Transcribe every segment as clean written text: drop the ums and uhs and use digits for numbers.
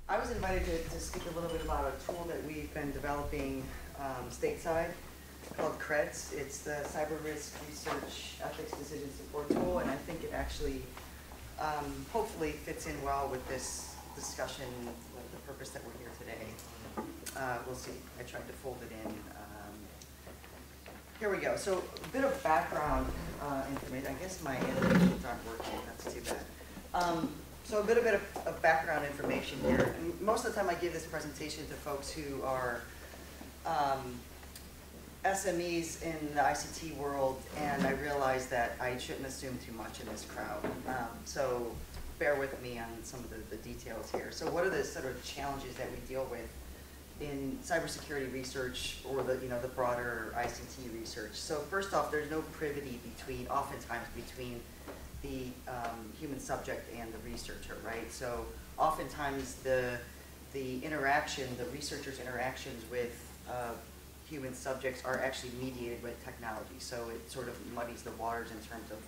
I was invited to speak a little bit about a tool that we've been developing stateside called CREDS. It's the Cyber Risk Research Ethics Decision Support Tool, and I think it actually hopefully fits in well with this discussion, with the purpose that we're here today. We'll see. I tried to fold it in. Here we go. So a bit of background information. I guess my animations aren't working. That's too bad. So a bit of background information here. And most of the time I give this presentation to folks who are SMEs in the ICT world, and I realize that I shouldn't assume too much in this crowd. So bear with me on some of the details here. So what are the sort of challenges that we deal with in cybersecurity research, or the broader ICT research? So first off, there's no privity oftentimes between the human subject and the researcher, right? So oftentimes the researcher's interactions with human subjects are actually mediated with technology. So it sort of muddies the waters in terms of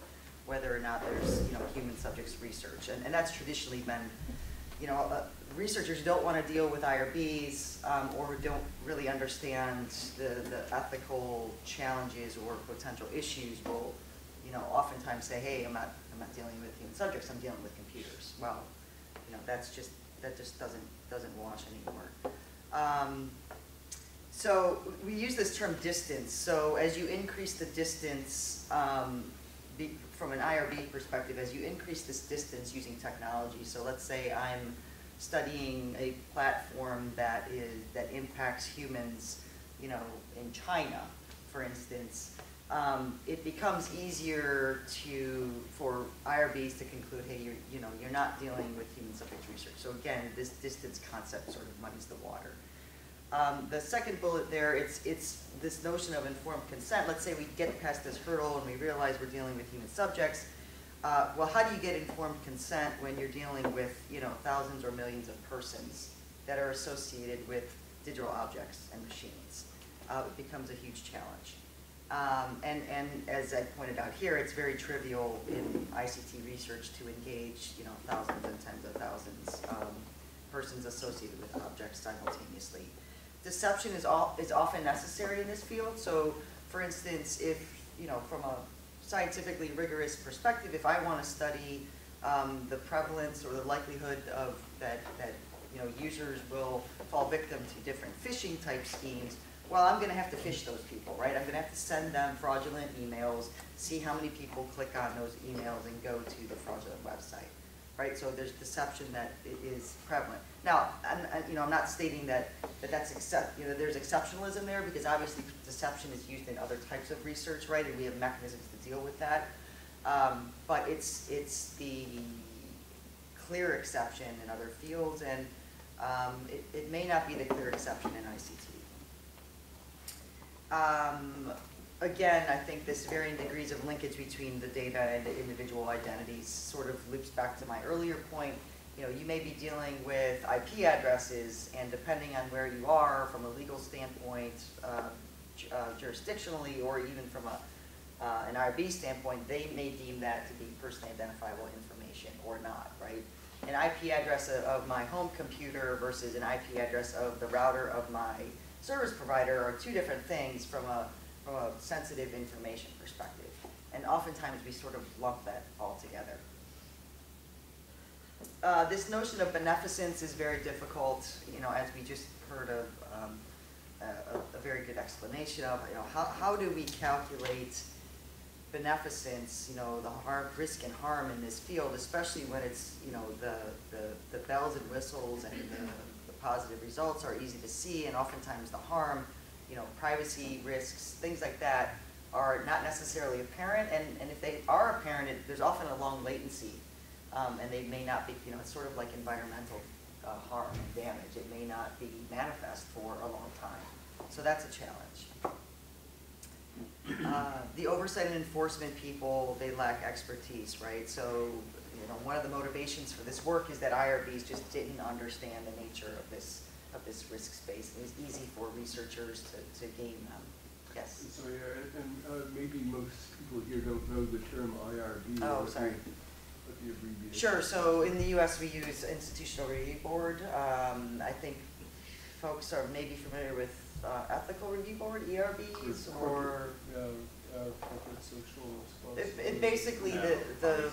whether or not there's human subjects research, and that's traditionally been, researchers don't want to deal with IRBs or don't really understand the ethical challenges or potential issues. Will oftentimes say, hey, I'm not dealing with human subjects, I'm dealing with computers. Well, that just doesn't wash anymore. So we use this term distance. So as you increase the distance, from an IRB perspective, as you increase this distance using technology, so let's say I'm studying a platform that impacts humans, in China, for instance, it becomes easier for IRBs to conclude, hey, you're not dealing with human subject research. So again, this distance concept sort of muddies the water. The second bullet there, it's this notion of informed consent. Let's say we get past this hurdle and we realize we're dealing with human subjects. Well, how do you get informed consent when you're dealing with thousands or millions of persons that are associated with digital objects and machines? It becomes a huge challenge. And as I pointed out here, it's very trivial in ICT research to engage thousands and tens of thousands of persons associated with objects simultaneously. Deception is often necessary in this field. So, for instance, if from a scientifically rigorous perspective, if I want to study the prevalence or the likelihood of that users will fall victim to different phishing type schemes, well, I'm going to have to phish those people, right? I'm going to have to send them fraudulent emails, see how many people click on those emails and go to the fraudulent website, right? So there's deception that is prevalent. Now, I'm not stating that that's there's exceptionalism there, because obviously deception is used in other types of research, right? And we have mechanisms to deal with that. But it's the clear exception in other fields, and it may not be the clear exception in ICT. Again, I think this varying degrees of linkage between the data and the individual identities sort of loops back to my earlier point. You may be dealing with IP addresses, and depending on where you are from a legal standpoint, jurisdictionally, or even from an IRB standpoint, they may deem that to be personally identifiable information or not, right? An IP address of my home computer versus an IP address of the router of my service provider are two different things from a sensitive information perspective. And oftentimes we sort of lump that all together. This notion of beneficence is very difficult, as we just heard of a very good explanation of, how do we calculate beneficence, the risk and harm in this field, especially when it's, the bells and whistles and the positive results are easy to see, and oftentimes the harm, privacy risks, things like that are not necessarily apparent, and if they are apparent, there's often a long latency, and they may not be, it's sort of like environmental harm and damage. It may not be manifest for a long time. So that's a challenge. The oversight and enforcement people, they lack expertise, right? So, one of the motivations for this work is that IRBs just didn't understand the nature of this risk space. It was easy for researchers to game them. Yes? Sorry, and maybe most people here don't know the term IRB. Oh, sorry. the abbreviation? Sure. So in the U.S. we use Institutional Review Board. I think folks are maybe familiar with Ethical Review Board, ERBs, or corporate social it basically the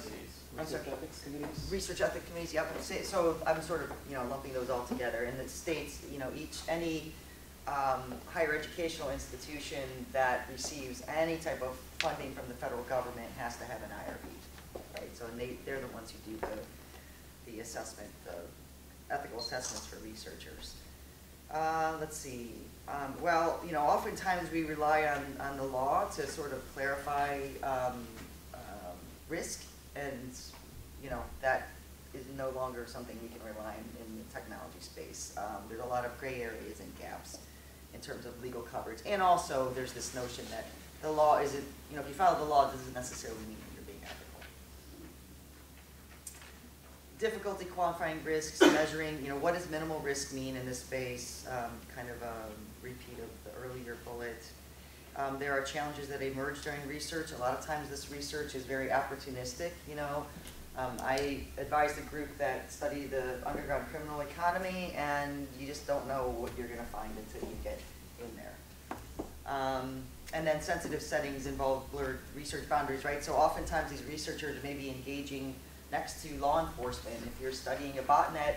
I'm sorry, ethics committees. research ethics committees. Yep. So I'm sort of lumping those all together. In the states, any higher educational institution that receives any type of funding from the federal government has to have an IRB, right? So they're the ones who do the assessment, the ethical assessments for researchers. Let's see. Well, oftentimes we rely on the law to sort of clarify risk, and that is no longer something we can rely on in the technology space. There's a lot of gray areas and gaps in terms of legal coverage, and also there's this notion that the law isn't, if you follow the law, it doesn't necessarily mean that you're being ethical. Difficulty quantifying risks, measuring, what does minimal risk mean in this space? Kind of a repeat of the earlier bullet. There are challenges that emerge during research. A lot of times this research is very opportunistic, I advised a group that study the underground criminal economy, and you just don't know what you're going to find until you get in there. And then sensitive settings involve blurred research boundaries, right? So oftentimes these researchers may be engaging next to law enforcement. If you're studying a botnet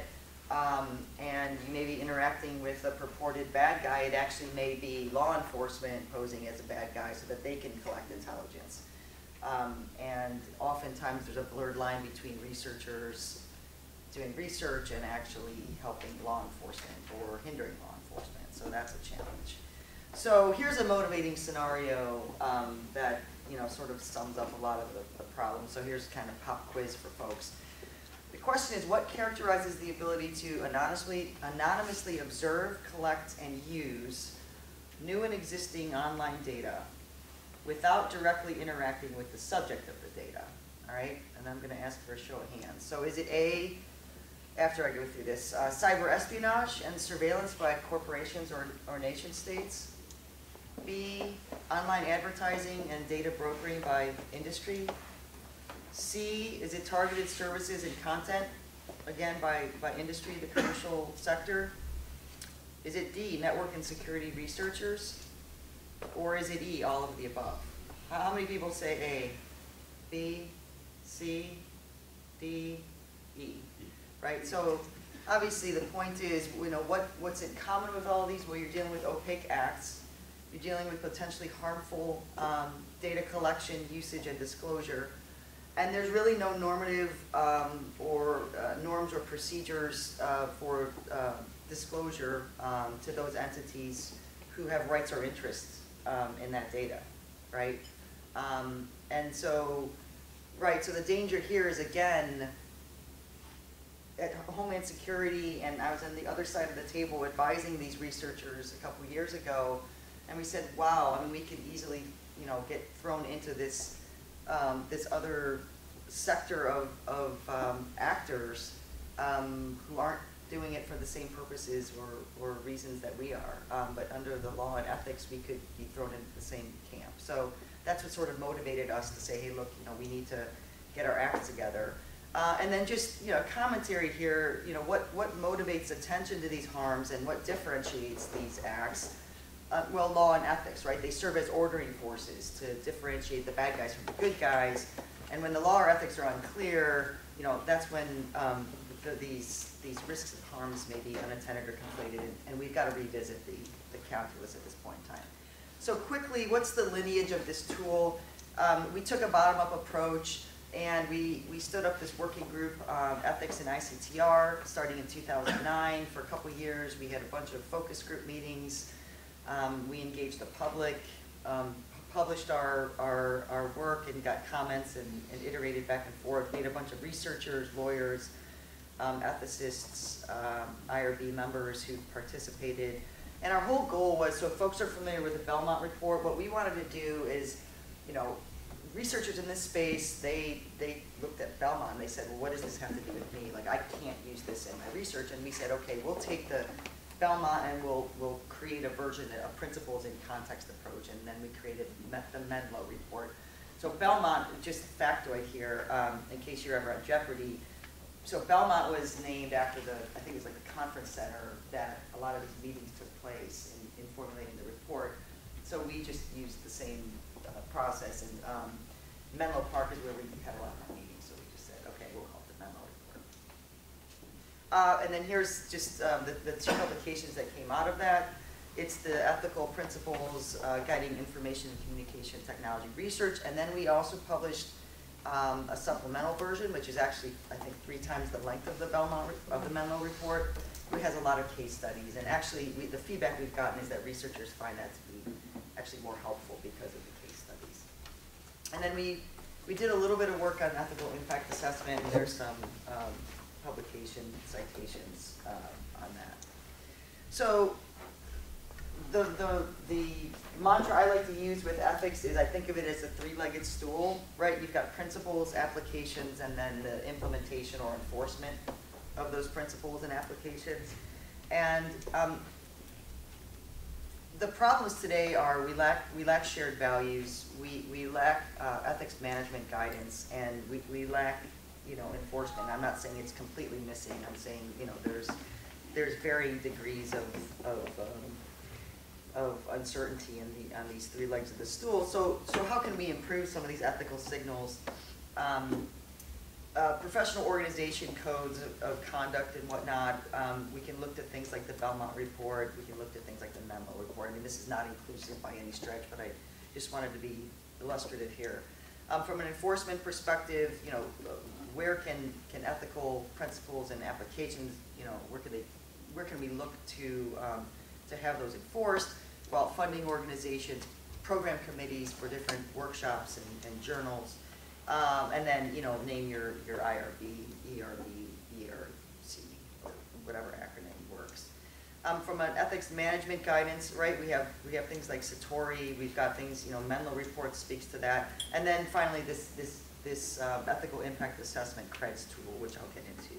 and you may be interacting with a purported bad guy, it actually may be law enforcement posing as a bad guy so that they can collect intelligence. And oftentimes there's a blurred line between researchers doing research and actually helping law enforcement or hindering law enforcement. So that's a challenge. So here's a motivating scenario that sort of sums up a lot of the problems. So here's kind of pop quiz for folks. The question is, what characterizes the ability to anonymously observe, collect, and use new and existing online data without directly interacting with the subject of the data? All right, and I'm going to ask for a show of hands. So is it A, after I go through this, cyber espionage and surveillance by corporations or nation states? B, online advertising and data brokering by industry? C, is it targeted services and content, again, by industry, the commercial sector? Is it D, network and security researchers? Or is it E, all of the above? How many people say A? B, C, D, E? Right, so obviously the point is, what's in common with all of these? Well, you're dealing with opaque acts. You're dealing with potentially harmful data collection, usage, and disclosure. And there's really no normative or norms or procedures for disclosure to those entities who have rights or interests in that data, right? And so, so the danger here is, again, at Homeland Security, and I was on the other side of the table advising these researchers a couple years ago, and we said, wow, we could easily, get thrown into this this other sector of actors who aren't doing it for the same purposes or reasons that we are. But under the law and ethics, we could be thrown into the same camp. So that's what sort of motivated us to say, hey, look, we need to get our acts together. And then just, commentary here, what motivates attention to these harms and what differentiates these acts? Well, law and ethics, right? They serve as ordering forces to differentiate the bad guys from the good guys. And when the law or ethics are unclear, that's when these risks and harms may be unintended or conflated, and we've got to revisit the calculus at this point in time. So quickly, what's the lineage of this tool? We took a bottom-up approach, and we stood up this working group, Ethics in ICTR, starting in 2009. For a couple years, we had a bunch of focus group meetings. We engaged the public, published our work and got comments and iterated back and forth. We had a bunch of researchers, lawyers, ethicists, IRB members who participated. And our whole goal was, so if folks are familiar with the Belmont report, what we wanted to do is, researchers in this space, they looked at Belmont and they said, well, what does this have to do with me? Like, I can't use this in my research. And we said, okay, we'll take the Belmont and we'll create a version, a principles in context approach, and then we created the Menlo report. So Belmont, just a factoid here, in case you're ever on Jeopardy. So Belmont was named after I think it was like the conference center that a lot of these meetings took place in formulating the report. So we just used the same process, and Menlo Park is where we had a lot of our meetings, so we just said, okay, we'll call it the Menlo report. And then here's just the two publications that came out of that. It's the ethical principles guiding information and communication technology research, and then we also published a supplemental version, which is actually, I think, 3 times the length of the Menlo report. It has a lot of case studies, and actually, the feedback we've gotten is that researchers find that to be actually more helpful because of the case studies. And then we did a little bit of work on ethical impact assessment, and there's some publication citations on that. So the mantra I like to use with ethics is I think of it as a 3-legged stool, right? You've got principles, applications, and then the implementation or enforcement of those principles and applications. And the problems today are we lack shared values, we lack ethics management guidance, and we lack, you know, enforcement. I'm not saying it's completely missing. I'm saying, you know, there's varying degrees of uncertainty on these 3 legs of the stool. So how can we improve some of these ethical signals? Professional organization codes of conduct and whatnot. We can look at things like the Belmont report. We can look at things like the Menlo report. I mean, this is not inclusive by any stretch, but I just wanted to be illustrative here. From an enforcement perspective, you know, where can ethical principles and applications, you know, where can we look to have those enforced? Well, funding organizations, program committees for different workshops and journals, and then, you know, name your IRB, ERB, ERC, or whatever acronym works. From an ethics management guidance, right, we have things like SATORI, we've got things, you know, Menlo report speaks to that, and then finally this ethical impact assessment CREDS tool, which I'll get into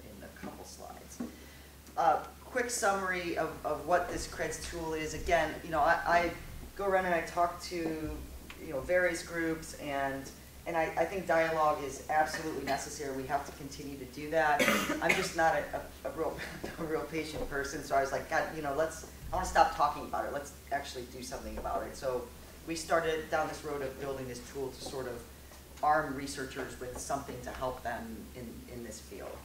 in a couple slides. Quick summary of what this CREDS tool is. Again, you know, I go around and I talk to, you know, various groups, and I think dialogue is absolutely necessary. We have to continue to do that. I'm just not a real patient person, so I was like, God, you know, I want to stop talking about it. Let's actually do something about it. So we started down this road of building this tool to sort of arm researchers with something to help them in this field.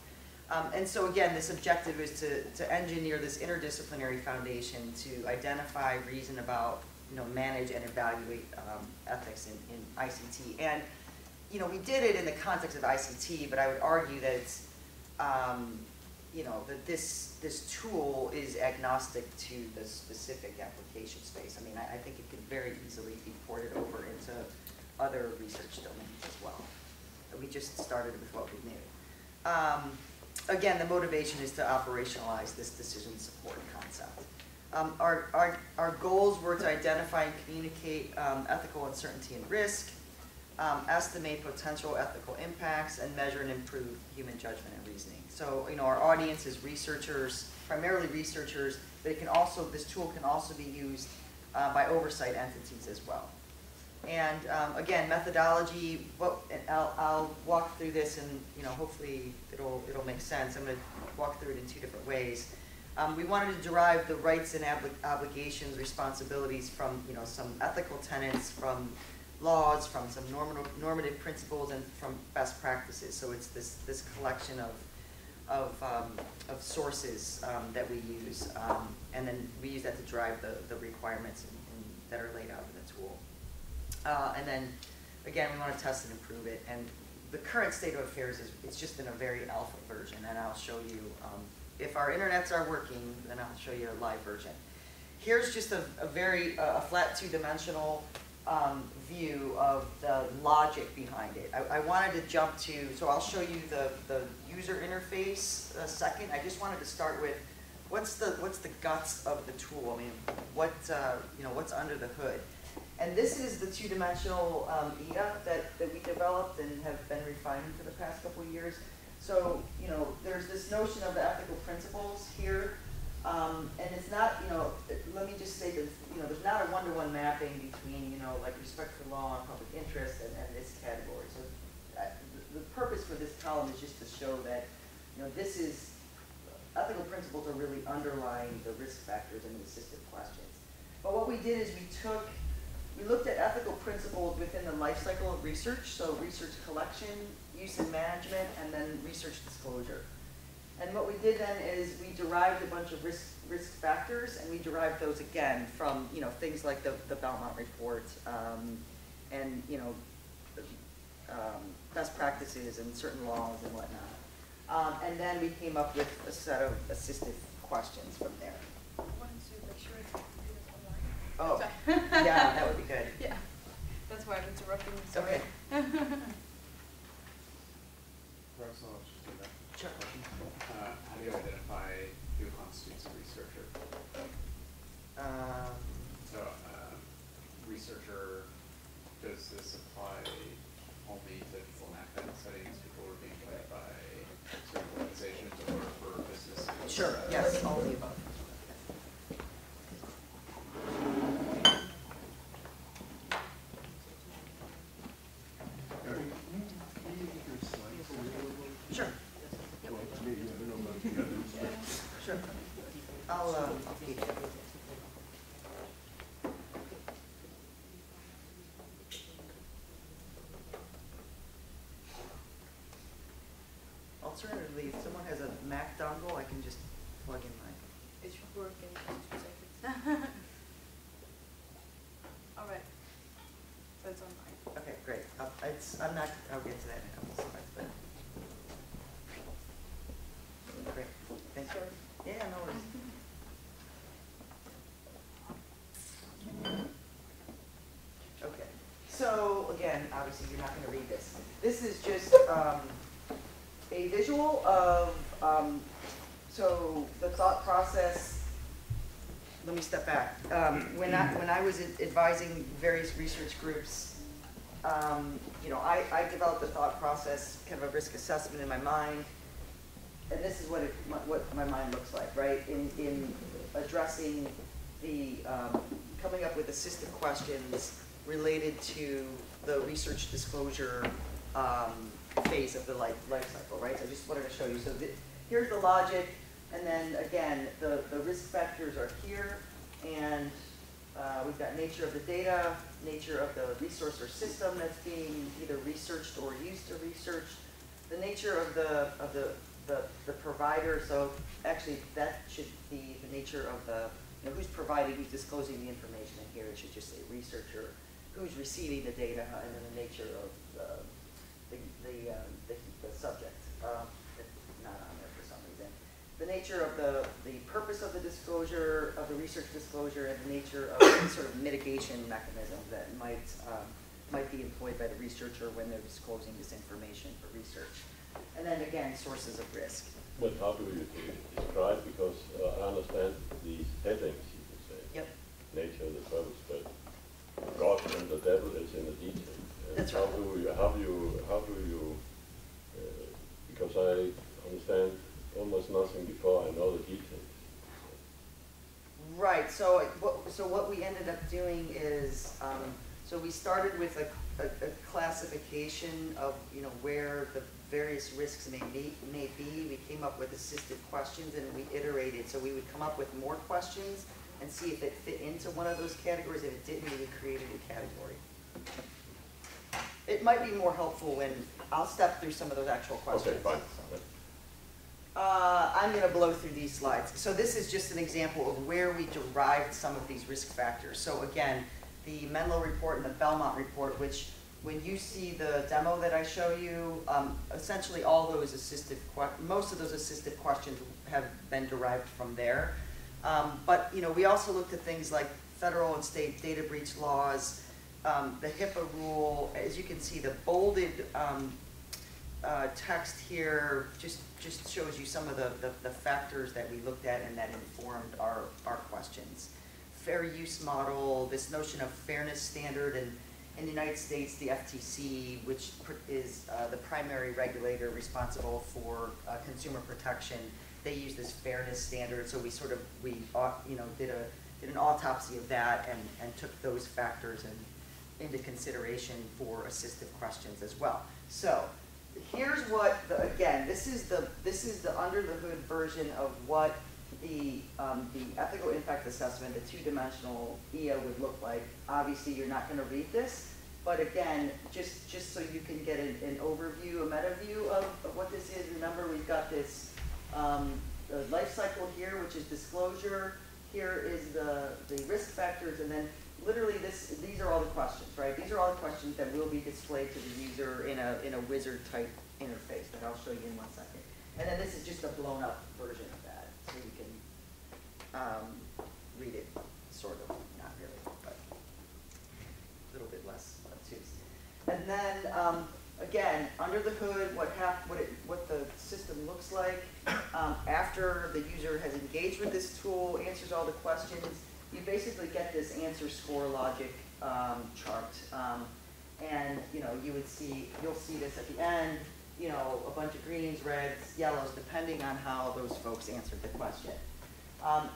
And so again, this objective is to engineer this interdisciplinary foundation to identify, reason about, you know, manage and evaluate ethics in ICT. And, you know, we did it in the context of ICT, but I would argue that it's, you know, that this tool is agnostic to the specific application space. I mean, I think it could very easily be ported over into other research domains as well. But we just started with what we knew. Again, the motivation is to operationalize this decision support concept. Our goals were to identify and communicate ethical uncertainty and risk, estimate potential ethical impacts, and measure and improve human judgment and reasoning. So, you know, our audience is researchers, primarily researchers, but it can also, this tool can also be used by oversight entities as well. And again, methodology. I'll walk through this, and, you know, hopefully it'll make sense. I'm going to walk through it in 2 different ways. We wanted to derive the rights and obligations, responsibilities from, you know, some ethical tenets, from laws, from some normative principles, and from best practices. So it's this collection of sources that we use, and then we use that to drive the requirements that are laid out in the tool. And then, again, we want to test and improve it. And the current state of affairs is it's just in a very alpha version, and I'll show you, if our internets are working, then I'll show you a live version. Here's just a very flat 2-dimensional view of the logic behind it. I wanted to jump to, so I'll show you the user interface second. I just wanted to start with what's the guts of the tool. I mean, what's under the hood. And this is the 2-dimensional EDA that we developed and have been refining for the past couple of years. So, you know, there's this notion of the ethical principles here. And it's not, let me just say that, there's not a one-to-one mapping between, like respect for law and public interest and this category. So the purpose for this column is just to show that, this is, ethical principles are really underlying the risk factors and the assistive questions. But what we did is we looked at ethical principles within the life cycle of research, so research collection, use and management, and then research disclosure. And what we did then is we derived a bunch of risk factors, and we derived those again from things like the Belmont report and best practices and certain laws and whatnot. And then we came up with a set of assistive questions from there. I wanted to make sure it's online. Oh, Sorry. yeah, that would be good. Yeah, that's why I'm interrupting you. Sorry. Okay. Perhaps I'll just do that. Sure. How do you identify who constitutes a researcher? So, researcher, does this apply only to people in academic settings, people who are being employed by certain organizations or for businesses? Sure, yes, all of the above. Erin, can you get your slides a little bit? Sure, Well, to me, I don't know about the others, but sure. I'll keep it. Alternatively, if someone has a Mac dongle, I can just plug in mine. It should work in just 2 seconds. All right. So it's online. Okay, great. I'll get to that in a couple of slides, but. Great, thank you. Sure. Yeah, no worries. Okay, so again, obviously you're not going to read this. This is just a visual of, so the thought process. Let me step back. When I was advising various research groups, I developed a thought process, kind of a risk assessment in my mind, and this is what my mind looks like, right? In addressing the coming up with assistive questions related to the research disclosure phase of the life cycle, right? So I just wanted to show you. So here's the logic, and then again, the risk factors are here, and we've got nature of the data, nature of the resource or system that's being either researched or used to research, the nature of the provider. So actually, that should be the nature of the who's providing, who's disclosing the information. And here it should just say researcher, who's receiving the data, and then the nature of the subject. It's not on there for some reason. The nature of the purpose of the disclosure, of the research disclosure, and the nature of any sort of mitigation mechanisms that might be employed by the researcher when they're disclosing this information for research. And then again, sources of risk. But how do you describe, because I understand these headings, you could say. Yep. Nature of the purpose, but God and the devil is in the details. And That's how right. do you, because I understand almost nothing before I know the details. Right. So what we ended up doing is, so we started with a classification of where the various risks may be. We came up with assistive questions, and we iterated. So we would come up with more questions and see if it fit into one of those categories. If it didn't, we created a category. It might be more helpful when I'll step through some of those actual questions. Okay, fine. I'm going to blow through these slides. So this is just an example of where we derived some of these risk factors. So again, the Menlo report and the Belmont report, which when you see the demo that I show you, essentially all those most of those assistive questions have been derived from there. But we also looked at things like federal and state data breach laws, the HIPAA rule. As you can see, the bolded text here just shows you some of the factors that we looked at and that informed our questions. Fair use model, this notion of fairness standard, and in the United States, the FTC, which is the primary regulator responsible for consumer protection, they use this fairness standard, so we sort of, did an autopsy of that and took those factors into consideration for assistive questions as well. So here's what, again, this is the under the hood version of what the ethical impact assessment, the two-dimensional EA would look like. Obviously, you're not going to read this, but again, just so you can get an overview, a meta view of what this is. Remember, we've got this the life cycle here, which is disclosure. Here is the risk factors, and then literally these are all the questions, right? These are all the questions that will be displayed to the user in a wizard type interface that I'll show you in 1 second. And then this is just a blown up version of that, so you can read it, sort of, not really, but a little bit less obtuse. And then again, under the hood, what the system looks like after the user has engaged with this tool, answers all the questions. You basically get this answer score logic chart, and you'll see this at the end. A bunch of greens, reds, yellows, depending on how those folks answered the question.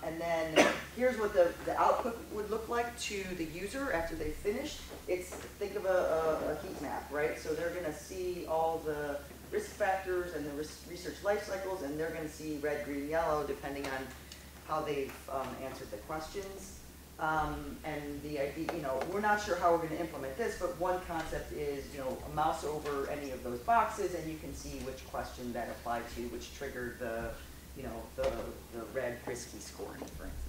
And then here's what the output would look like to the user after they've finished. Think of a heat map, right? So they're going to see all the risk factors and the research life cycles, and they're going to see red, green, yellow, depending on how they've answered the questions. And the idea, we're not sure how we're going to implement this, but one concept is, mouse over any of those boxes, and you can see which question that applied to, which triggered the red risky scoring, for instance.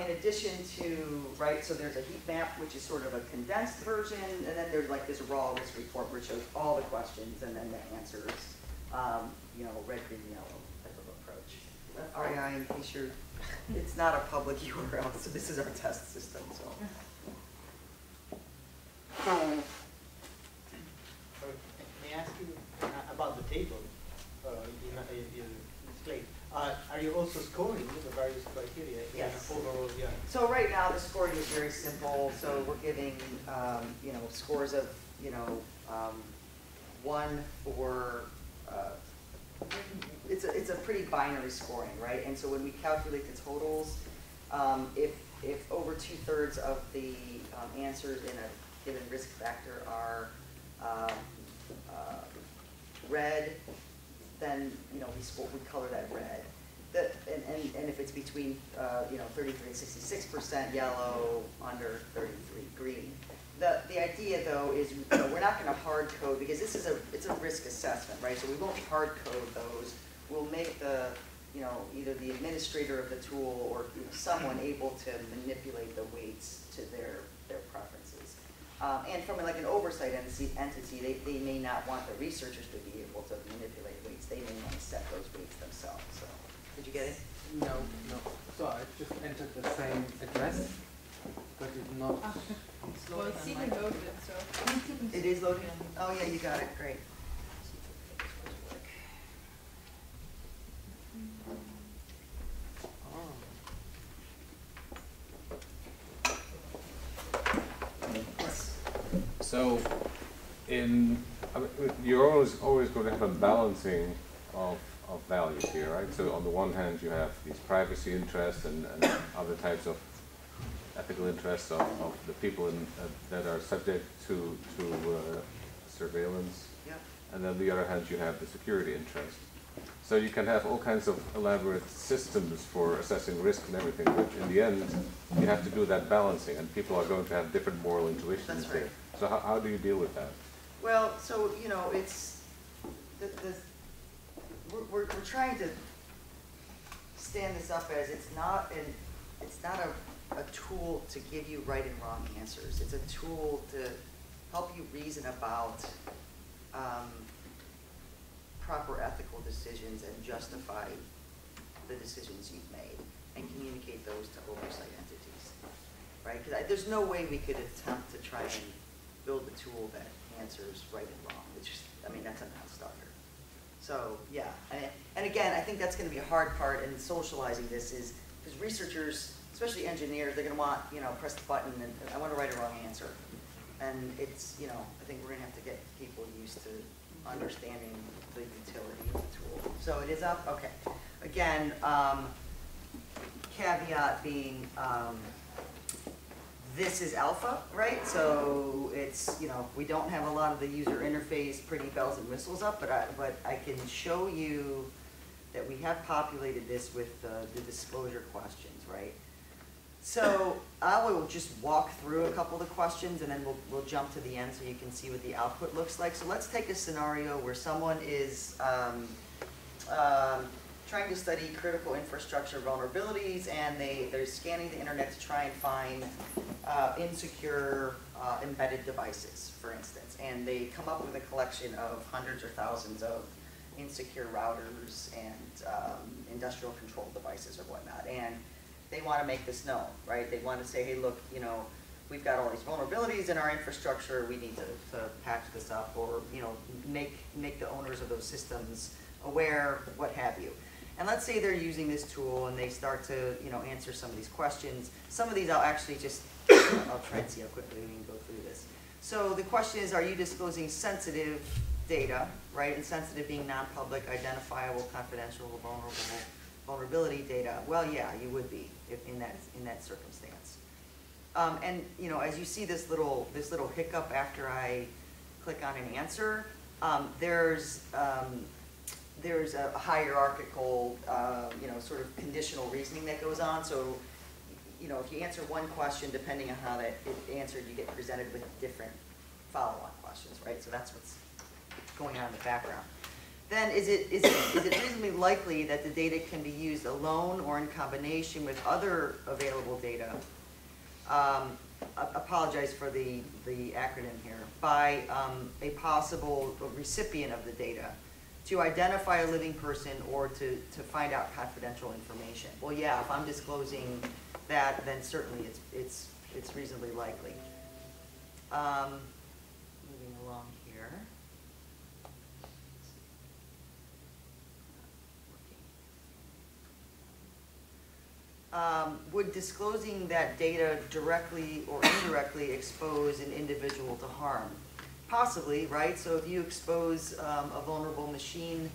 In addition to, so there's a heat map, which is sort of a condensed version, and then there's like this raw risk report, which shows all the questions and then the answers, red, green, yellow type of approach. REI, in case you're, it's not a public URL, so this is our test system, so. May I ask you about the table you displayed? Are you also scoring the various criteria? Yes. Overall, yeah. So right now the scoring is very simple. So we're giving scores of 1 for it's a pretty binary scoring, right? And so when we calculate the totals, if over 2/3 of the answers in a given risk factor are red, then we color that red. And if it's between 33 and 66% yellow, under 33 green. The idea though is we're not going to hard code, because this is it's a risk assessment, right? So we won't hard code those. We'll make the either the administrator of the tool or someone able to manipulate the weights to their preferences. And from like an oversight entity, they may not want the researchers to be able to manipulate weights. They may want to set those weights themselves. So, did you get it? No. So I just entered the same address, but it not. Well, it's even loaded, so. It is loading? Oh yeah, you got it, great. So, you're always going to have a balancing of values here, right? So on the one hand, you have these privacy interests and other types of ethical interests of the people that are subject to surveillance. Yep. And then on the other hand, you have the security interest. So you can have all kinds of elaborate systems for assessing risk and everything, but in the end, you have to do that balancing, and people are going to have different moral intuitions. That's right. there. So how do you deal with that? Well, so it's we're trying to stand this up as it's not a tool to give you right and wrong answers. It's a tool to help you reason about proper ethical decisions and justify the decisions you've made and communicate those to oversight entities, right? Because there's no way we could attempt to try and build a tool that answers right and wrong. It's just, that's a non-starter. So yeah, and again, I think that's going to be a hard part in socializing this is because researchers, especially engineers, they're going to want, press the button and I want to write a wrong answer. And it's, I think we're going to have to get people used to understanding the utility of the tool. So it is up, okay. Again, caveat being, this is alpha, right? So it's, you know, we don't have a lot of the user interface pretty bells and whistles up, but I can show you that we have populated this with the disclosure questions, right? So I will just walk through a couple of the questions and then we'll jump to the end so you can see what the output looks like. So let's take a scenario where someone is trying to study critical infrastructure vulnerabilities, and they're scanning the internet to try and find insecure embedded devices, for instance. And they come up with a collection of hundreds or thousands of insecure routers and industrial control devices or whatnot. And they want to make this known, right? They want to say, hey, look, you know, we've got all these vulnerabilities in our infrastructure. We need to patch this up, or, you know, make the owners of those systems aware, what have you. And let's say they're using this tool and they start to, you know, answer some of these questions. Some of these I'll actually just, I'll try and see how quickly we can go through this. So the question is, are you disclosing sensitive data, right? And sensitive being non-public, identifiable, confidential, vulnerability data. Well, yeah, you would be if in that circumstance. And you know, as you see this little hiccup after I click on an answer, there's a hierarchical, you know, sort of conditional reasoning that goes on. So, you know, if you answer one question, depending on how that it answered, you get presented with different follow-on questions, right? So that's what's going on in the background. Then is it reasonably likely that the data can be used alone or in combination with other available data? Apologize for the acronym here. By a possible recipient of the data to identify a living person or to find out confidential information. Well, yeah, if I'm disclosing that, then certainly it's reasonably likely. Moving along here. Would disclosing that data directly or indirectly expose an individual to harm? Possibly, right? So if you expose a vulnerable machine,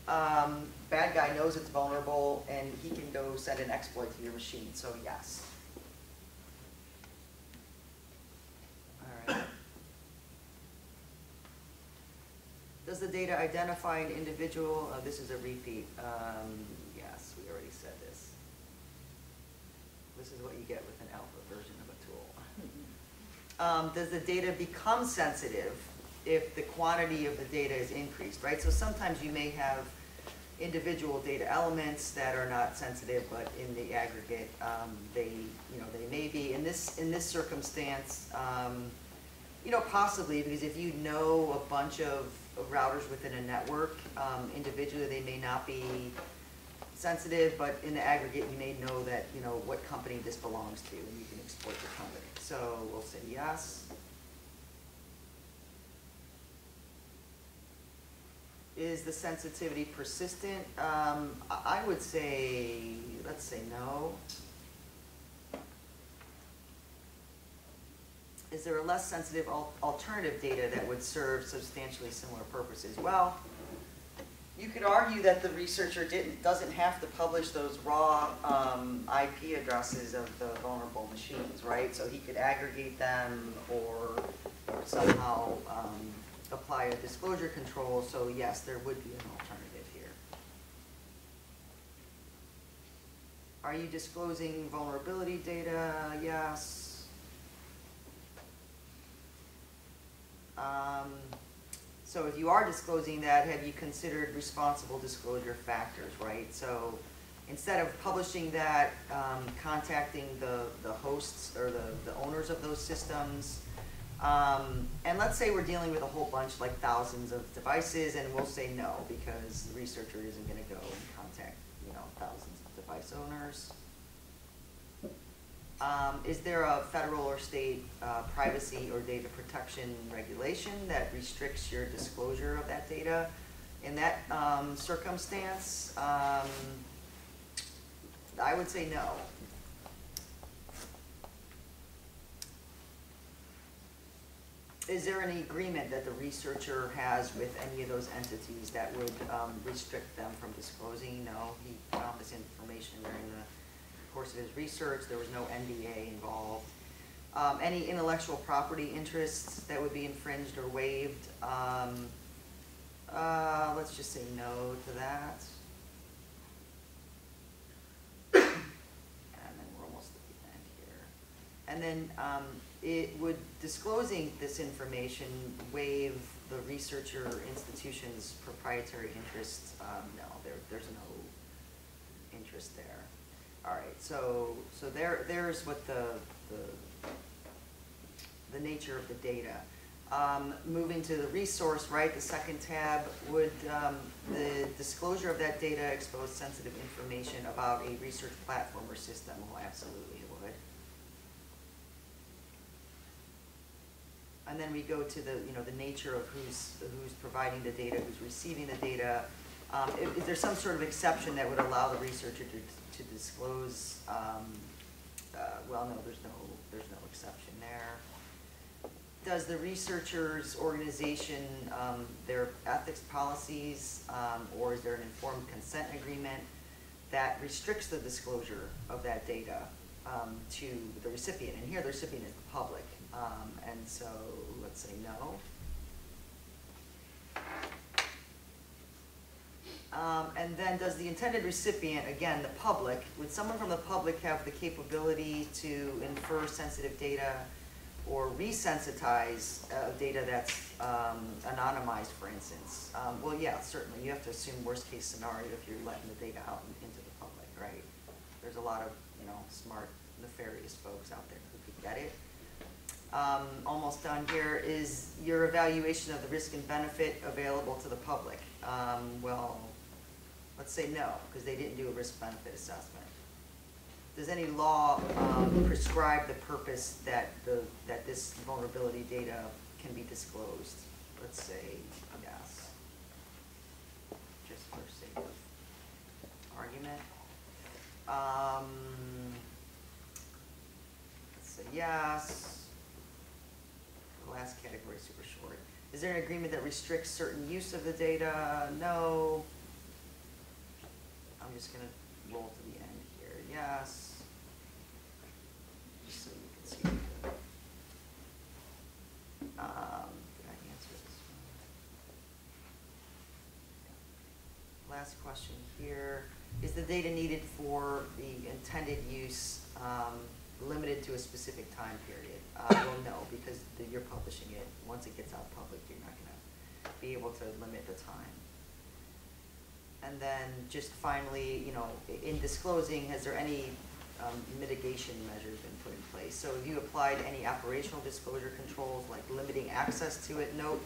bad guy knows it's vulnerable and he can go send an exploit to your machine, so yes. All right. Does the data identify an individual? This is a repeat. Yes, we already said this. This is what you get with an alpha version of a tool. Does the data become sensitive if the quantity of the data is increased, right? So sometimes you may have individual data elements that are not sensitive, but in the aggregate, they may be. In this circumstance, you know, possibly, because if you know a bunch of routers within a network, individually they may not be sensitive, but in the aggregate you may know that, you know, what company this belongs to, and you can exploit the company. So we'll say yes. Is the sensitivity persistent? I would say, let's say no. Is there a less sensitive alternative data that would serve substantially similar purposes? Well, you could argue that the researcher doesn't have to publish those raw IP addresses of the vulnerable machines, right? So he could aggregate them or somehow apply a disclosure control. So yes, there would be an alternative here. Are you disclosing vulnerability data? Yes. So if you are disclosing that, have you considered responsible disclosure factors, right? So instead of publishing that, contacting the hosts or the owners of those systems, and let's say we're dealing with a whole bunch, like thousands of devices, and we'll say no, because the researcher isn't going to go and contact, you know, thousands of device owners. Is there a federal or state privacy or data protection regulation that restricts your disclosure of that data? In that circumstance, I would say no. is there any agreement that the researcher has with any of those entities that would restrict them from disclosing? No, he found this information during the course of his research. There was no NDA involved. Any intellectual property interests that would be infringed or waived? Let's just say no to that. And then we're almost at the end here. And then would disclosing this information waive the researcher institution's proprietary interests? No, there's no interest there. All right, so there's what the nature of the data. Moving to the resource, right, the second tab, would the disclosure of that data expose sensitive information about a research platform or system? Well, absolutely it would. And then we go to the, the nature of who's providing the data, who's receiving the data. Is there some sort of exception that would allow the researcher to disclose? Well, no, there's no exception there. Does the researcher's organization, their ethics policies, or is there an informed consent agreement that restricts the disclosure of that data to the recipient? And here the recipient is the public. And so let's say no. And then does the intended recipient, again, the public, would someone from the public have the capability to infer sensitive data or resensitize data that's anonymized, for instance? Well, yeah, certainly. You have to assume worst case scenario if you're letting the data out into the public, right? There's a lot of, smart, nefarious folks out there who could get it. Almost done here. Is your evaluation of the risk and benefit available to the public? Well, let's say no, because they didn't do a risk-benefit assessment. Does any law prescribe the purpose that this vulnerability data can be disclosed? Let's say yes, just for sake of argument. Let's say yes. The last category is super short. Is there an agreement that restricts certain use of the data? No. I'm just going to roll to the end here. Yes. Just so you can see. Did I answer this one? Last question here. Is the data needed for the intended use limited to a specific time period? Well, no, because you're publishing it. Once it gets out public, you're not going to be able to limit the time. And then just finally, in disclosing, has there any mitigation measures been put in place? So have you applied any operational disclosure controls, like limiting access to it? Nope.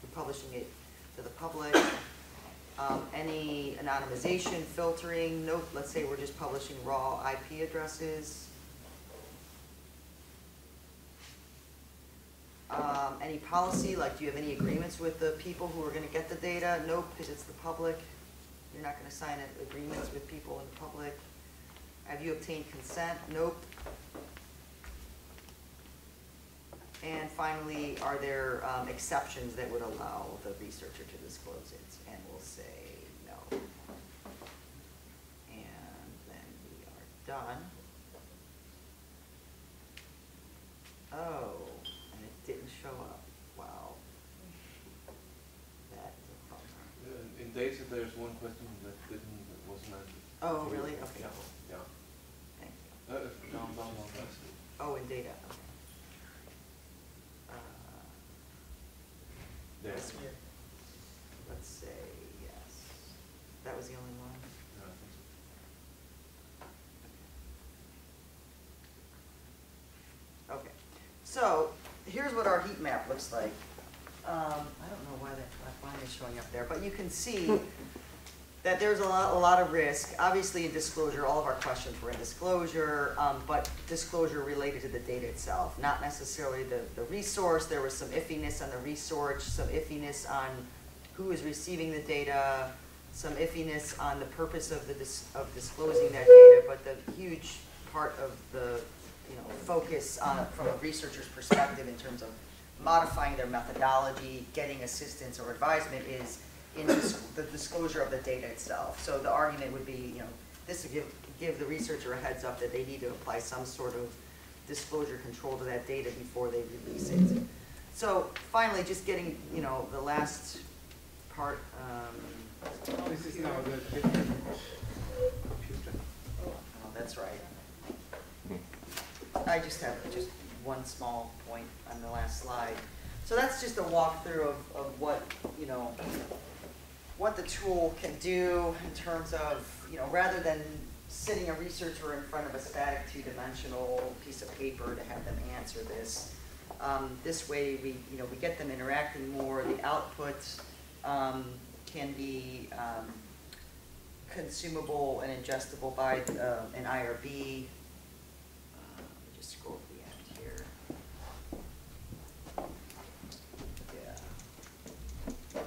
You're publishing it to the public. Any anonymization, filtering? Nope. Let's say we're just publishing raw IP addresses. Any policy, like do you have any agreements with the people who are going to get the data? Nope, because it's the public. You're not going to sign agreements with people in the public. Have you obtained consent? Nope. And finally, are there exceptions that would allow the researcher to disclose it? And we'll say no. And then we are done. Oh, and it didn't show up. Wow. That is a problem. In data, there's one question that wasn't answered. Oh, really? Okay. Yeah. Thank you. Down. Oh, in data. Okay. There. This one. Let's say yes. That was the only one? Yeah, I think so. Okay. So here's what our heat map looks like. I don't know why that line is showing up there, but you can see that there's a lot of risk. Obviously in disclosure, all of our questions were in disclosure, but disclosure related to the data itself, not necessarily the resource. There was some iffiness on the resource, some iffiness on who is receiving the data, some iffiness on the purpose of disclosing that data, but the huge part of the focus from a researcher's perspective in terms of modifying their methodology, getting assistance or advisement is in the disclosure of the data itself. So the argument would be, this would give the researcher a heads up that they need to apply some sort of disclosure control to that data before they release it. So finally, just getting, the last part. This is now the different computer. Oh, that's right. I just have just one small point on the last slide. So that's just a walkthrough of what, what the tool can do in terms of, rather than sitting a researcher in front of a static two-dimensional piece of paper to have them answer this. This way we get them interacting more. The output can be consumable and ingestible by an IRB. Let me just scroll to the end here. Yeah.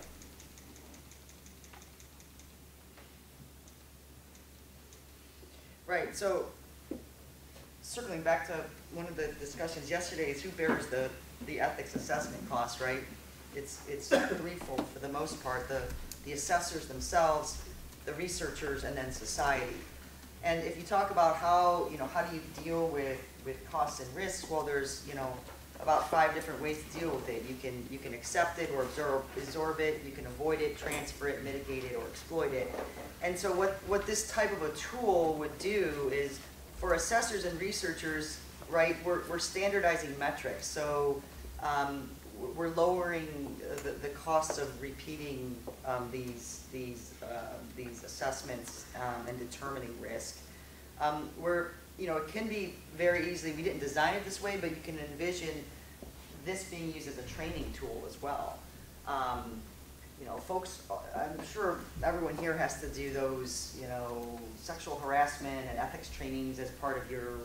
Right, so circling back to one of the discussions yesterday is who bears the ethics assessment costs, right? It's threefold for the most part, the assessors themselves, the researchers, and then society. And if you talk about how do you deal with costs and risks, well, there's, about 5 different ways to deal with it. You can accept it or absorb it, you can avoid it, transfer it, mitigate it, or exploit it. And so what this type of a tool would do is, for assessors and researchers, right, we're standardizing metrics. So we're lowering the costs of repeating these assessments and determining risk. It can be very easily, we didn't design it this way, but you can envision this being used as a training tool as well. Folks, I'm sure everyone here has to do those, sexual harassment and ethics trainings as part of your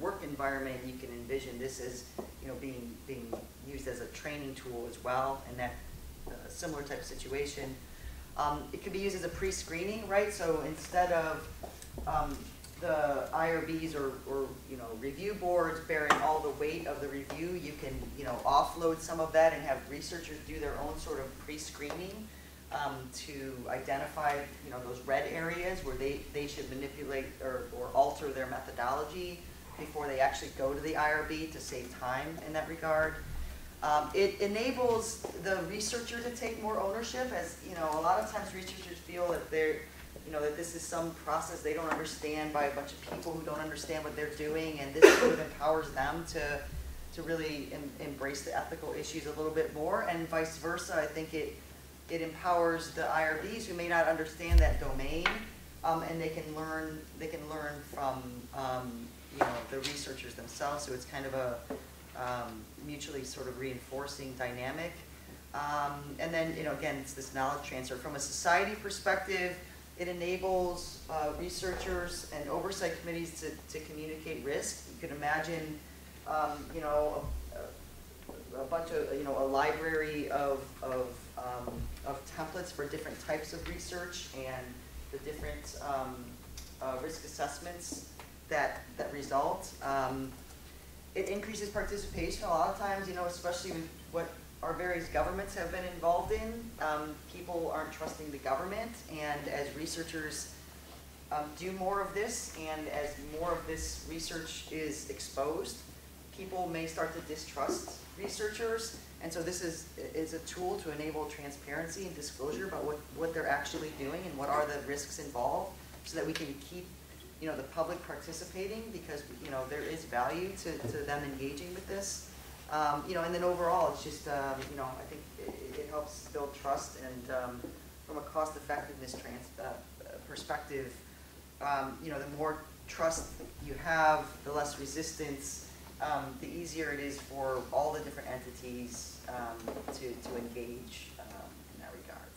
work environment. You can envision this as, being used as a training tool as well in that similar type of situation. It could be used as a pre-screening, right? So instead of the IRBs or review boards bearing all the weight of the review, you can offload some of that and have researchers do their own sort of pre-screening to identify those red areas where they should manipulate or alter their methodology before they actually go to the IRB to save time in that regard. It enables the researcher to take more ownership, as a lot of times researchers feel that that this is some process they don't understand by a bunch of people who don't understand what they're doing, and this sort of empowers them to really embrace the ethical issues a little bit more, and vice versa. I think it empowers the IRBs who may not understand that domain, and they can learn from the researchers themselves. So it's kind of a mutually sort of reinforcing dynamic. And then again, it's this knowledge transfer from a society perspective. It enables researchers and oversight committees to communicate risk. You can imagine, a bunch of, a library of templates for different types of research and the different risk assessments that result. It increases participation. A lot of times, especially with what our various governments have been involved in, people aren't trusting the government, and as researchers do more of this, and as more of this research is exposed, people may start to distrust researchers, and so this is a tool to enable transparency and disclosure about what they're actually doing and what are the risks involved, so that we can keep the public participating, because there is value to them engaging with this. And then overall, it's just, I think it helps build trust, and from a cost effectiveness perspective, the more trust you have, the less resistance, the easier it is for all the different entities to engage in that regard.